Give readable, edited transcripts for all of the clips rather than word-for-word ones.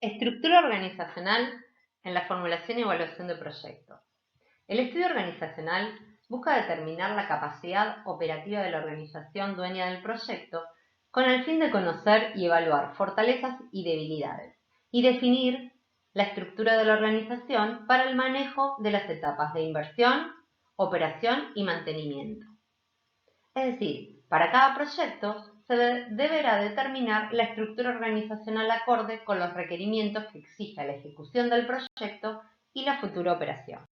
Estructura organizacional en la formulación y evaluación de proyectos. El estudio organizacional busca determinar la capacidad operativa de la organización dueña del proyecto con el fin de conocer y evaluar fortalezas y debilidades y definir la estructura de la organización para el manejo de las etapas de inversión, operación y mantenimiento. Es decir, para cada proyecto se deberá determinar la estructura organizacional acorde con los requerimientos que exija la ejecución del proyecto y la futura operación.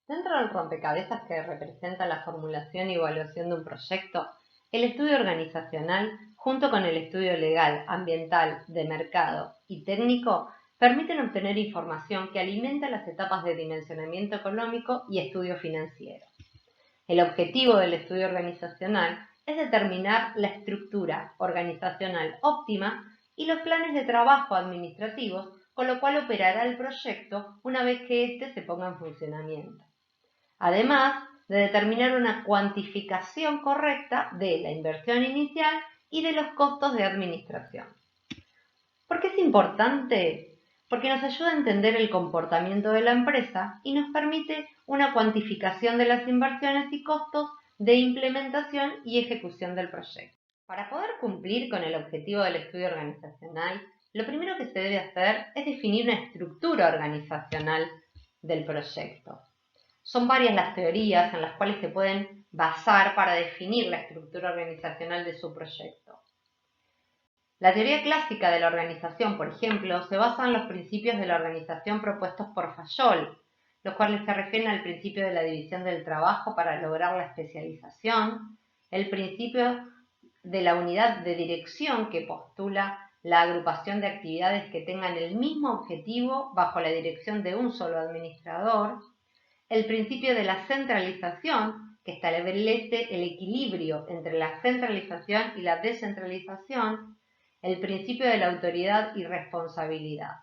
Dentro del rompecabezas que representa la formulación y evaluación de un proyecto, el estudio organizacional, junto con el estudio legal, ambiental, de mercado y técnico, permiten obtener información que alimenta las etapas de dimensionamiento económico y estudio financiero. El objetivo del estudio organizacional es determinar la estructura organizacional óptima y los planes de trabajo administrativos con lo cual operará el proyecto una vez que éste se ponga en funcionamiento. Además de determinar una cuantificación correcta de la inversión inicial y de los costos de administración. ¿Por qué es importante? Porque nos ayuda a entender el comportamiento de la empresa y nos permite una cuantificación de las inversiones y costos de implementación y ejecución del proyecto. Para poder cumplir con el objetivo del estudio organizacional, lo primero que se debe hacer es definir una estructura organizacional del proyecto. Son varias las teorías en las cuales se pueden basar para definir la estructura organizacional de su proyecto. La teoría clásica de la organización, por ejemplo, se basa en los principios de la organización propuestos por Fayol, los cuales se refieren al principio de la división del trabajo para lograr la especialización, el principio de la unidad de dirección que postula la agrupación de actividades que tengan el mismo objetivo bajo la dirección de un solo administrador, el principio de la centralización que establece el equilibrio entre la centralización y la descentralización, el principio de la autoridad y responsabilidad.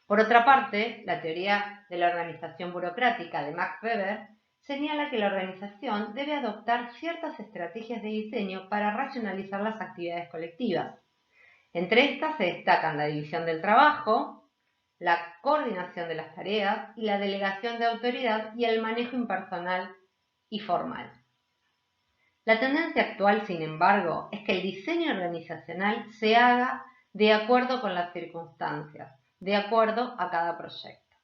Por otra parte, la teoría de la organización burocrática de Max Weber señala que la organización debe adoptar ciertas estrategias de diseño para racionalizar las actividades colectivas. Entre estas se destacan la división del trabajo, la coordinación de las tareas y la delegación de autoridad y el manejo impersonal y formal. La tendencia actual, sin embargo, es que el diseño organizacional se haga de acuerdo con las circunstancias, de acuerdo a cada proyecto.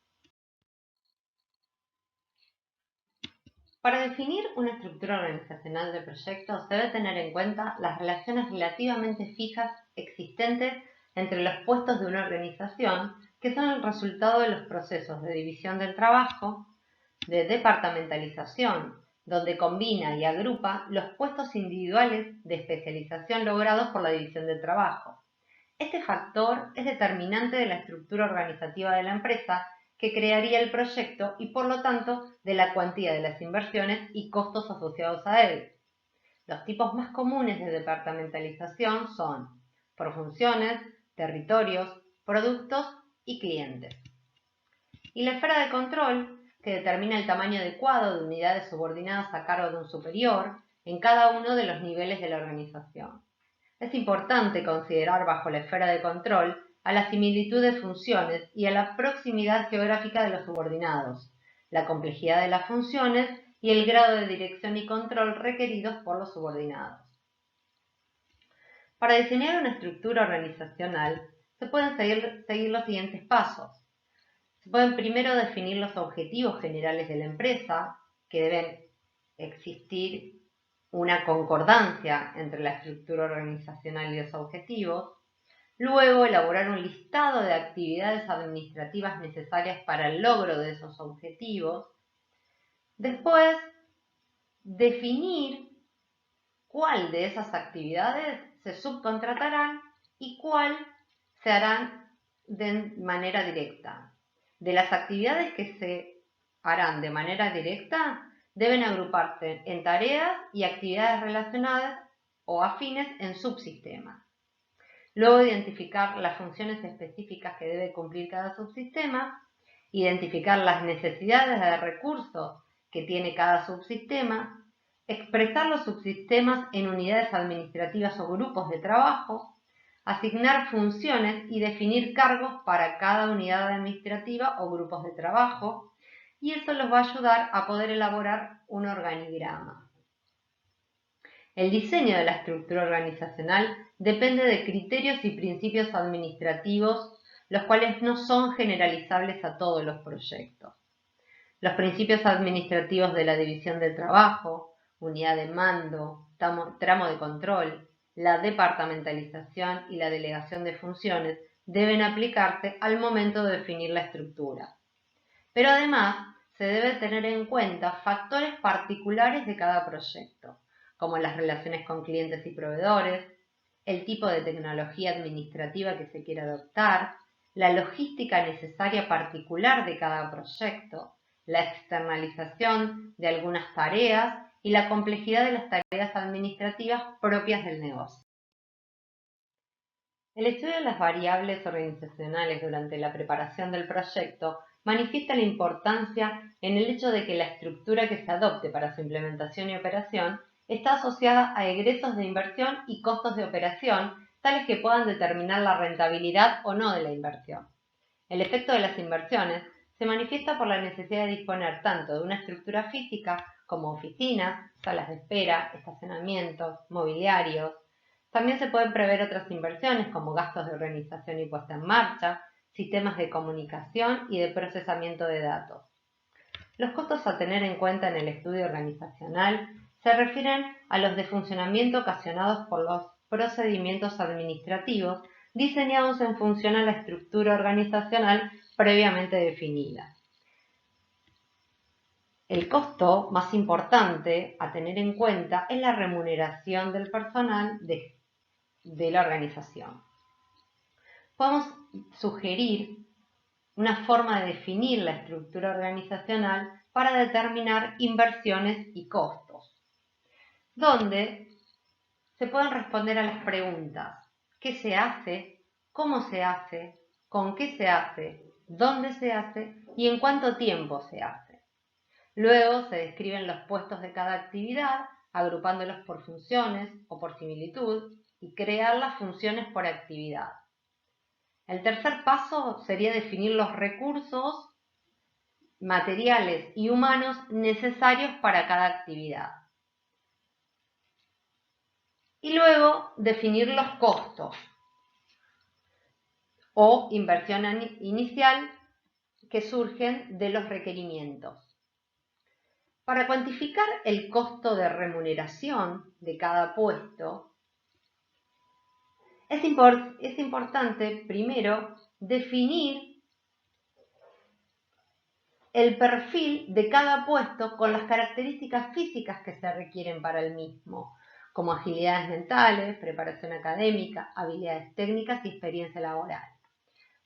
Para definir una estructura organizacional de proyectos se debe tener en cuenta las relaciones relativamente fijas existentes entre los puestos de una organización que son el resultado de los procesos de división del trabajo, de departamentalización, donde combina y agrupa los puestos individuales de especialización logrados por la división del trabajo. Este factor es determinante de la estructura organizativa de la empresa que crearía el proyecto y por lo tanto de la cuantía de las inversiones y costos asociados a él. Los tipos más comunes de departamentalización son por funciones, territorios, productos y clientes. Y la esfera de control, que determina el tamaño adecuado de unidades subordinadas a cargo de un superior en cada uno de los niveles de la organización. Es importante considerar bajo la esfera de control a la similitud de funciones y a la proximidad geográfica de los subordinados, la complejidad de las funciones y el grado de dirección y control requeridos por los subordinados. Para diseñar una estructura organizacional se pueden seguir los siguientes pasos. Se pueden primero definir los objetivos generales de la empresa, que deben existir una concordancia entre la estructura organizacional y los objetivos. Luego, elaborar un listado de actividades administrativas necesarias para el logro de esos objetivos. Después, definir cuál de esas actividades se subcontratarán y cuál se harán de manera directa. De las actividades que se harán de manera directa, deben agruparse en tareas y actividades relacionadas o afines en subsistemas. Luego, identificar las funciones específicas que debe cumplir cada subsistema, identificar las necesidades de recursos que tiene cada subsistema, expresar los subsistemas en unidades administrativas o grupos de trabajo, asignar funciones y definir cargos para cada unidad administrativa o grupos de trabajo, y eso los va a ayudar a poder elaborar un organigrama. El diseño de la estructura organizacional depende de criterios y principios administrativos, los cuales no son generalizables a todos los proyectos. Los principios administrativos de la división del trabajo, unidad de mando, tramo de control, la departamentalización y la delegación de funciones deben aplicarse al momento de definir la estructura. Pero además se debe tener en cuenta factores particulares de cada proyecto, como las relaciones con clientes y proveedores, el tipo de tecnología administrativa que se quiera adoptar, la logística necesaria particular de cada proyecto, la externalización de algunas tareas y la complejidad de las tareas administrativas propias del negocio. El estudio de las variables organizacionales durante la preparación del proyecto manifiesta la importancia en el hecho de que la estructura que se adopte para su implementación y operación está asociada a egresos de inversión y costos de operación, tales que puedan determinar la rentabilidad o no de la inversión. El efecto de las inversiones se manifiesta por la necesidad de disponer tanto de una estructura física como oficinas, salas de espera, estacionamientos, mobiliarios. También se pueden prever otras inversiones como gastos de organización y puesta en marcha, sistemas de comunicación y de procesamiento de datos. Los costos a tener en cuenta en el estudio organizacional se refieren a los de funcionamiento ocasionados por los procedimientos administrativos diseñados en función a la estructura organizacional previamente definida. El costo más importante a tener en cuenta es la remuneración del personal de la organización. Podemos sugerir una forma de definir la estructura organizacional para determinar inversiones y costos, donde se pueden responder a las preguntas: ¿qué se hace? ¿Cómo se hace? ¿Con qué se hace? ¿Dónde se hace? ¿Y en cuánto tiempo se hace? Luego se describen los puestos de cada actividad, agrupándolos por funciones o por similitud, y crear las funciones por actividad. El tercer paso sería definir los recursos materiales y humanos necesarios para cada actividad. Y luego definir los costos o inversión inicial que surgen de los requerimientos. Para cuantificar el costo de remuneración de cada puesto, es importante primero definir el perfil de cada puesto con las características físicas que se requieren para el mismo, como agilidades mentales, preparación académica, habilidades técnicas y experiencia laboral.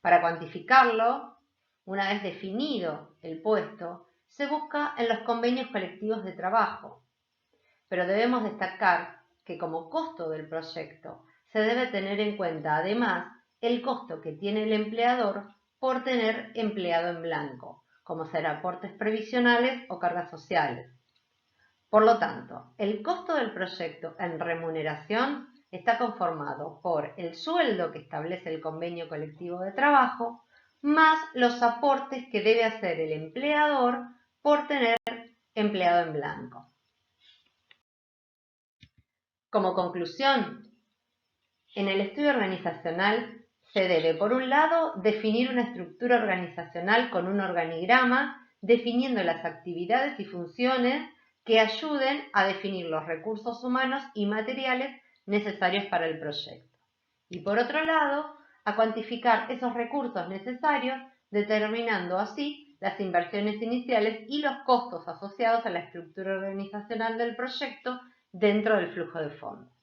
Para cuantificarlo, una vez definido el puesto, se busca en los convenios colectivos de trabajo, pero debemos destacar que como costo del proyecto se debe tener en cuenta además el costo que tiene el empleador por tener empleado en blanco, como ser aportes previsionales o cargas sociales. Por lo tanto, el costo del proyecto en remuneración está conformado por el sueldo que establece el convenio colectivo de trabajo, más los aportes que debe hacer el empleador por tener empleado en blanco. Como conclusión, en el estudio organizacional se debe, por un lado, definir una estructura organizacional con un organigrama, definiendo las actividades y funciones que ayuden a definir los recursos humanos y materiales necesarios para el proyecto. Y por otro lado, a cuantificar esos recursos necesarios, determinando así las inversiones iniciales y los costos asociados a la estructura organizacional del proyecto dentro del flujo de fondos.